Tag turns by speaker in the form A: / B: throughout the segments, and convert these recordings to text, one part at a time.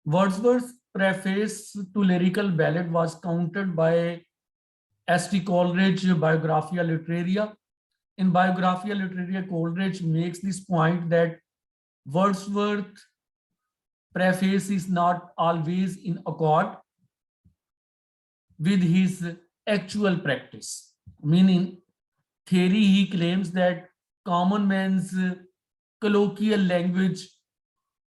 A: Wordsworth's preface to Lyrical Ballad was countered by S.T. Coleridge, Biographia Literaria. In Biographia Literaria, Coleridge makes this point that Wordsworth's preface is not always in accord with his actual practice. Meaning, theory, he claims that common man's colloquial language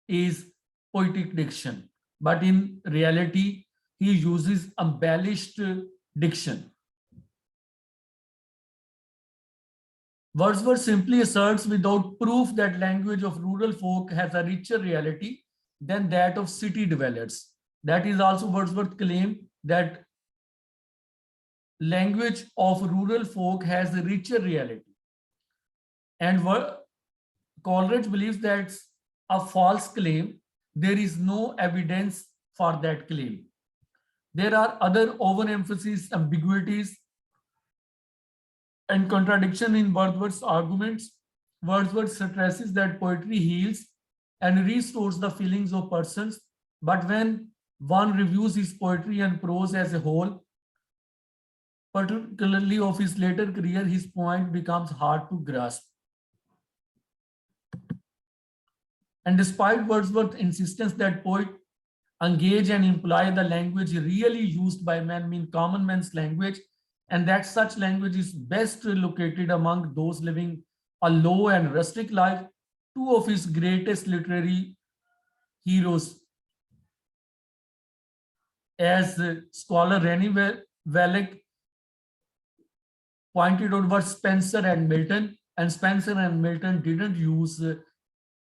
A: is poetic diction, but in reality, he uses embellished diction. Wordsworth simply asserts without proof that language of rural folk has a richer reality than that of city dwellers. That is also Wordsworth's claim that language of rural folk has a richer reality. And Coleridge believes that's a false claim. There is no evidence for that claim. There are other overemphasis, ambiguities, and contradiction in Wordsworth's arguments. Wordsworth stresses that poetry heals and restores the feelings of persons, but when one reviews his poetry and prose as a whole, particularly of his later career, his point becomes hard to grasp. And despite Wordsworth's insistence that poets engage and imply the language really used by men mean common man's language, and that such language is best located among those living a low and rustic life, two of his greatest literary heroes, as scholar Rennie Wallach pointed out, were Spencer and Milton, and Spencer and Milton didn't use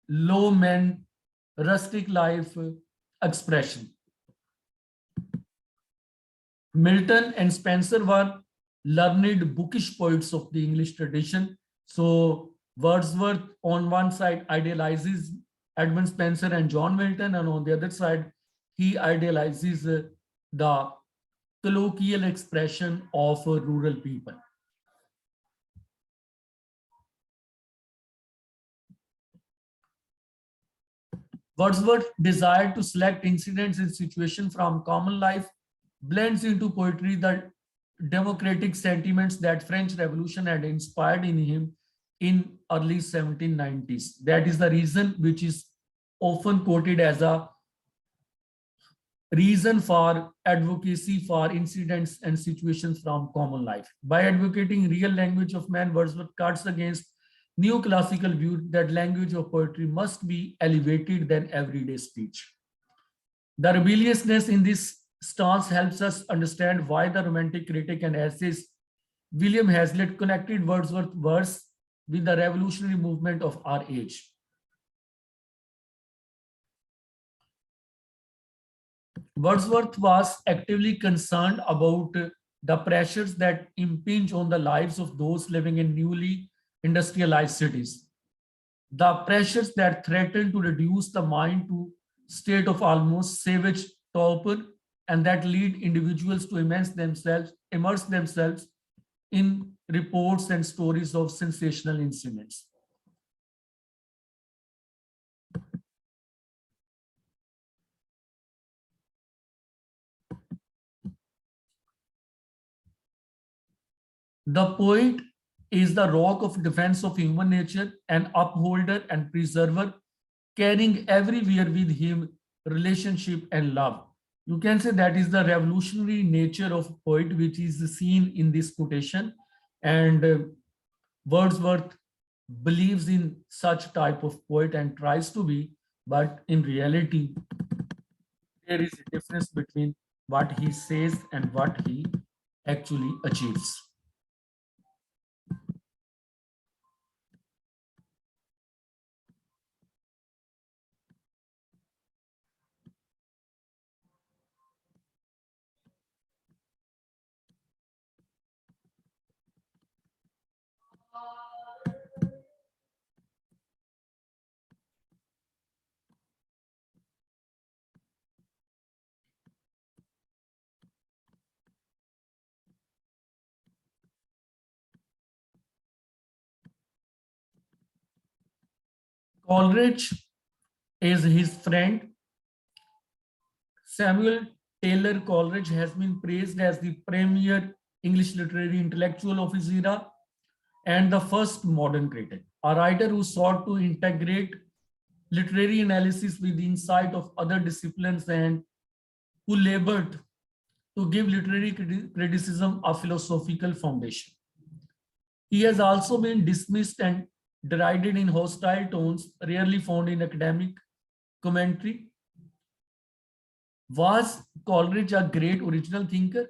A: low man, rustic life expression. Milton and Spencer were learned, bookish poets of the English tradition. So Wordsworth on one side idealizes Edmund Spencer and John Milton, and on the other side, he idealizes the colloquial expression of rural people. Wordsworth's desire to select incidents and situations from common life blends into poetry the democratic sentiments that French Revolution had inspired in him in early 1790s. That is the reason which is often quoted as a reason for advocacy for incidents and situations from common life. By advocating real language of man, Wordsworth cuts against neoclassical view that language of poetry must be elevated than everyday speech. The rebelliousness in this stance helps us understand why the Romantic critic and essayist William Hazlitt connected Wordsworth's verse with the revolutionary movement of our age. Wordsworth was actively concerned about the pressures that impinge on the lives of those living in newly industrialized cities. The pressures that threaten to reduce the mind to state of almost savage torpor, and that lead individuals to immerse themselves in reports and stories of sensational incidents. The poet is the rock of defense of human nature, an upholder and preserver, carrying everywhere with him relationship and love. You can say that is the revolutionary nature of poet, which is seen in this quotation. And Wordsworth believes in such type of poet and tries to be, but in reality, there is a difference between what he says and what he actually achieves. Coleridge is his friend Samuel Taylor Coleridge has been praised as the premier English literary intellectual of his era and the first modern critic, a writer who sought to integrate literary analysis with the insight of other disciplines and who labored to give literary criticism a philosophical foundation. He has also been dismissed and derided in hostile tones, rarely found in academic commentary. Was Coleridge a great original thinker?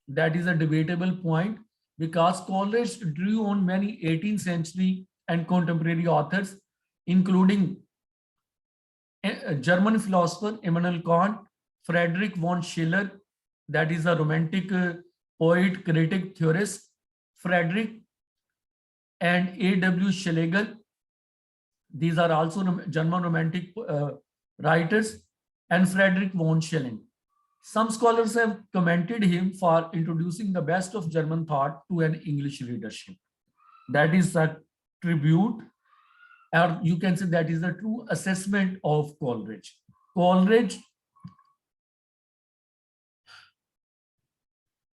A: That is a debatable point because Coleridge drew on many 18th century and contemporary authors, including a German philosopher Immanuel Kant, Friedrich von Schiller, that is a romantic poet, critic, theorist, Friedrich and A.W. Schlegel. These are also German romantic writers, and Friedrich von Schilling. Some scholars have commended him for introducing the best of German thought to an English readership. That is a tribute, or you can say that is a true assessment of Coleridge. Coleridge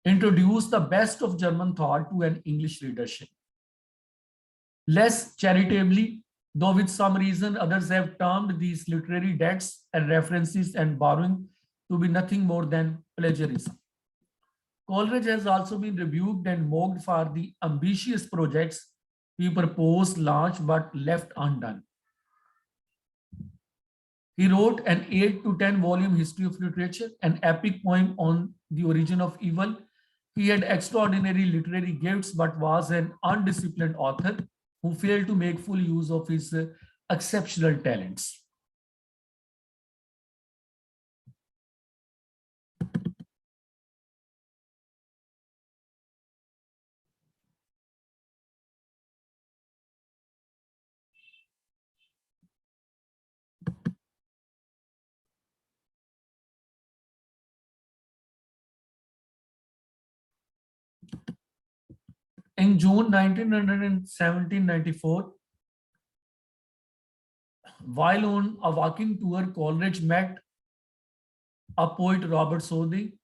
A: introduced the best of German thought to an English readership. Less charitably, though with some reason others have termed these literary debts and references and borrowing to be nothing more than plagiarism. Coleridge has also been rebuked and mocked for the ambitious projects he proposed, launched, but left undone. He wrote an 8 to 10 volume history of literature, an epic poem on the origin of evil. He had extraordinary literary gifts, but was an undisciplined author who failed to make full use of his exceptional talents. In June 1794, while on a walking tour, Coleridge met a poet, Robert Southey,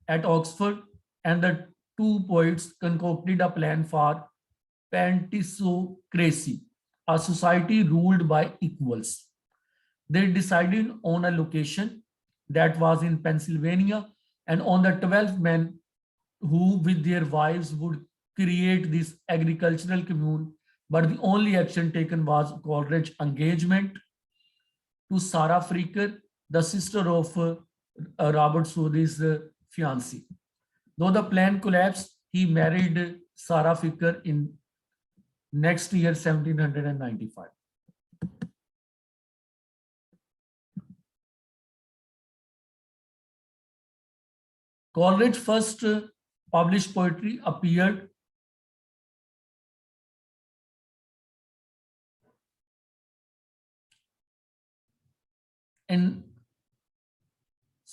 A: at Oxford, and the two poets concocted a plan for Pantisocracy, a society ruled by equals. They decided on a location that was in Pennsylvania, and on the 12 men who, with their wives, would create this agricultural commune. But the only action taken was Coleridge's engagement to Sarah Freaker, the sister of Robert Southey's fiancée. Though the plan collapsed, he married Sarah Freaker in next year, 1795. Coleridge's first published poetry appeared in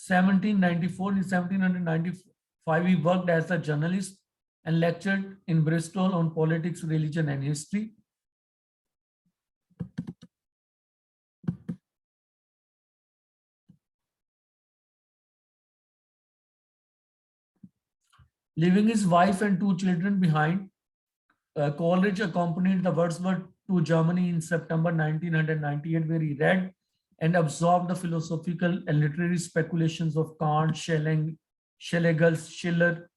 A: 1794. In 1795, he worked as a journalist and lectured in Bristol on politics, religion, and history. Leaving his wife and two children behind, Coleridge accompanied the Wordsworth to Germany in September 1998, where he read and absorbed the philosophical and literary speculations of Kant, Schelling, Schlegel, Schiller,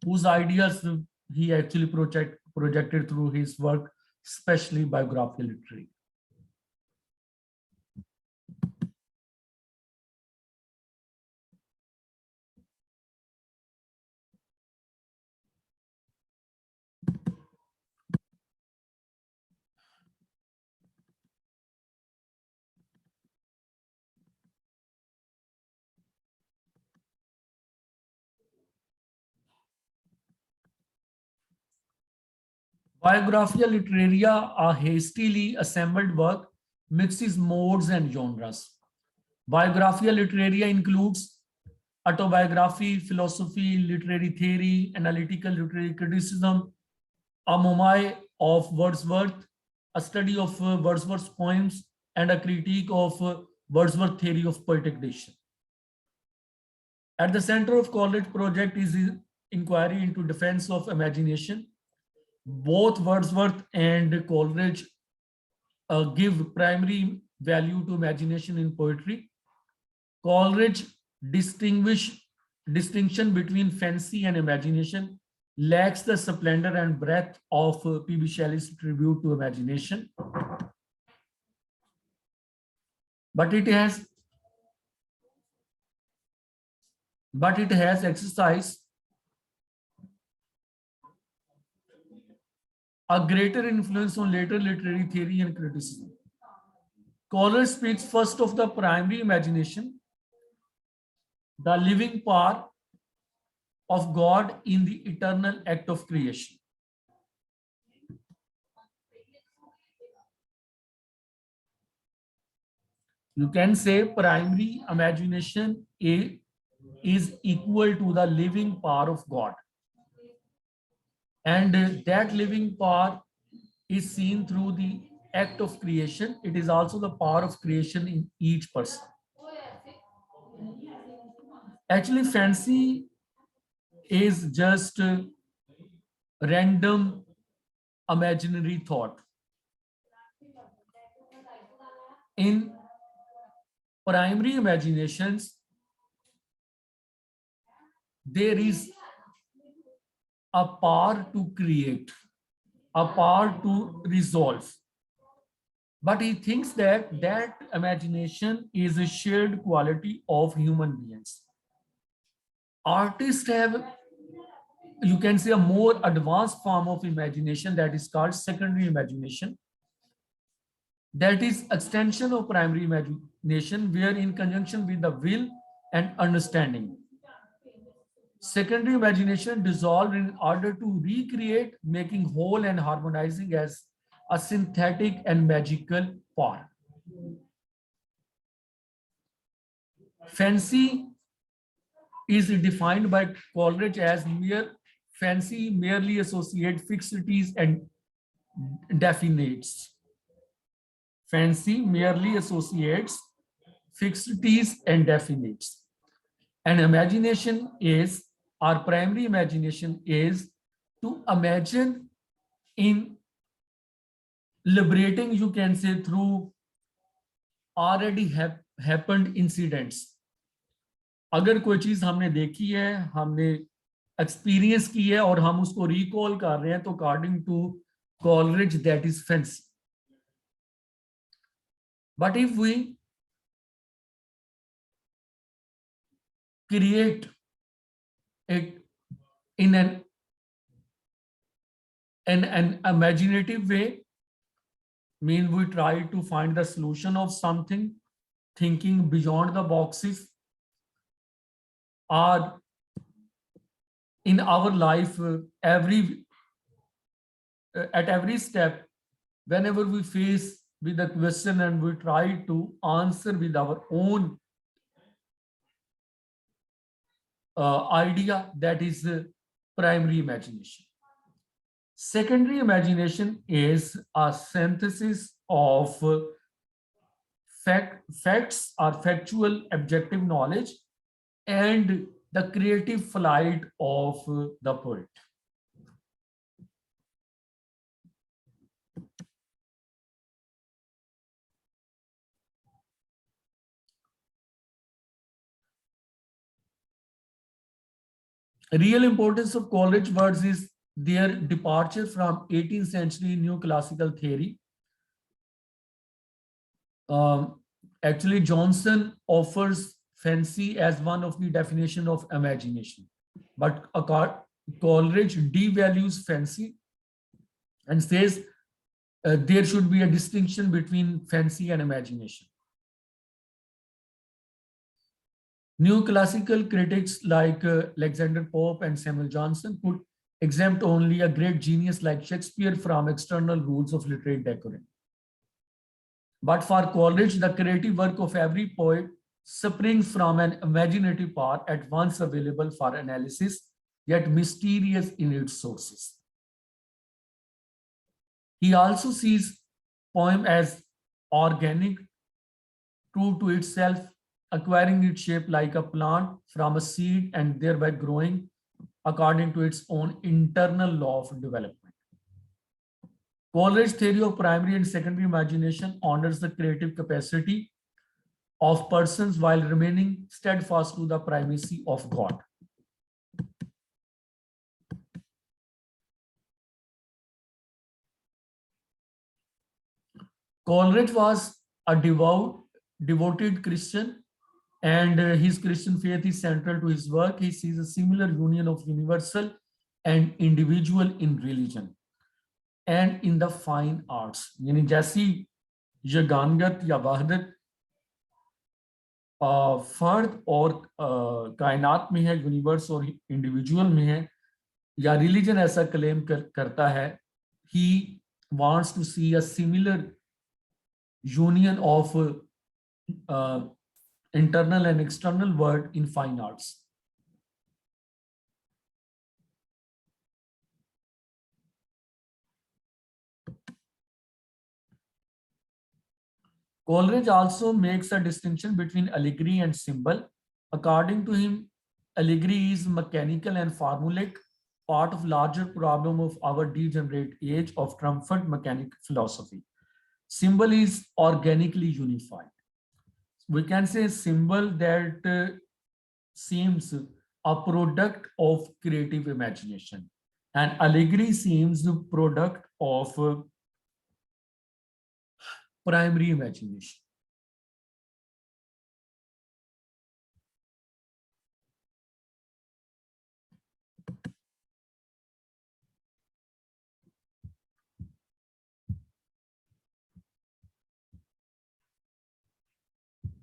A: whose ideas he actually projected through his work, especially Biographia Literaria. Biographia Literaria, a hastily assembled work, mixes modes and genres. Biographia Literaria includes autobiography, philosophy, literary theory, analytical literary criticism, a memoir of Wordsworth, a study of Wordsworth's poems, and a critique of Wordsworth's theory of poetic diction. At the center of Coleridge project is his inquiry into defense of imagination. Both Wordsworth and Coleridge give primary value to imagination in poetry. Coleridge distinction between fancy and imagination lacks the splendor and breadth of P.B. Shelley's tribute to imagination, but it has exercised a greater influence on later literary theory and criticism. Coleridge speaks first of the primary imagination, the living power of God in the eternal act of creation. You can say primary imagination is equal to the living power of God. And that living power is seen through the act of creation. It is also the power of creation in each person. Actually, fancy is just random imaginary thought. In primary imaginations, there is a power to create, a power to resolve. But he thinks that that imagination is a shared quality of human beings. Artists have, you can say, a more advanced form of imagination that is called secondary imagination. That is extension of primary imagination, where in conjunction with the will and understanding, secondary imagination dissolved in order to recreate, making whole and harmonizing as a synthetic and magical power. Fancy is defined by Coleridge as fancy merely associate fixities and definites. Fancy merely associates fixities and definites. And imagination is, our primary imagination is to imagine in liberating, you can say, through already happened incidents. अगर कोई चीज हमने देखी है, हमने experience की है और हम उसको रिकॉल कर रहे हैं, तो according to Coleridge that is fancy. But if we create it in an imaginative way, mean we try to find the solution of something, thinking beyond the boxes, or in our life, at every step, whenever we face with a question and we try to answer with our own idea, that is primary imagination. Secondary imagination is a synthesis of facts or factual objective knowledge and the creative flight of the poet. Real importance of Coleridge words is their departure from 18th century neoclassical theory. Actually, Johnson offers fancy as one of the definition of imagination, but Coleridge devalues fancy and says there should be a distinction between fancy and imagination. Neoclassical critics like Alexander Pope and Samuel Johnson could exempt only a great genius like Shakespeare from external rules of literary decorum. But for Coleridge, the creative work of every poet springs from an imaginative power at once available for analysis, yet mysterious in its sources. He also sees poem as organic, true to itself, acquiring its shape like a plant from a seed and thereby growing according to its own internal law of development. Coleridge's theory of primary and secondary imagination honors the creative capacity of persons while remaining steadfast to the primacy of God. Coleridge was a devoted Christian, and his Christian faith is central to his work. He sees a similar union of universal and individual in religion and in the fine arts. यानी जैसी यगानगत या वहदत फर्द और कायनात में है, universe और individual में है, या रिलीजन ऐसा क्लेम करता है, he wants to see a similar union of internal and external world in fine arts. Coleridge also makes a distinction between allegory and symbol. According to him, allegory is mechanical and formulaic, part of larger problem of our degenerate age of triumphant mechanical philosophy. Symbol is organically unified. We can say symbol that seems a product of creative imagination, and allegory seems the product of primary imagination.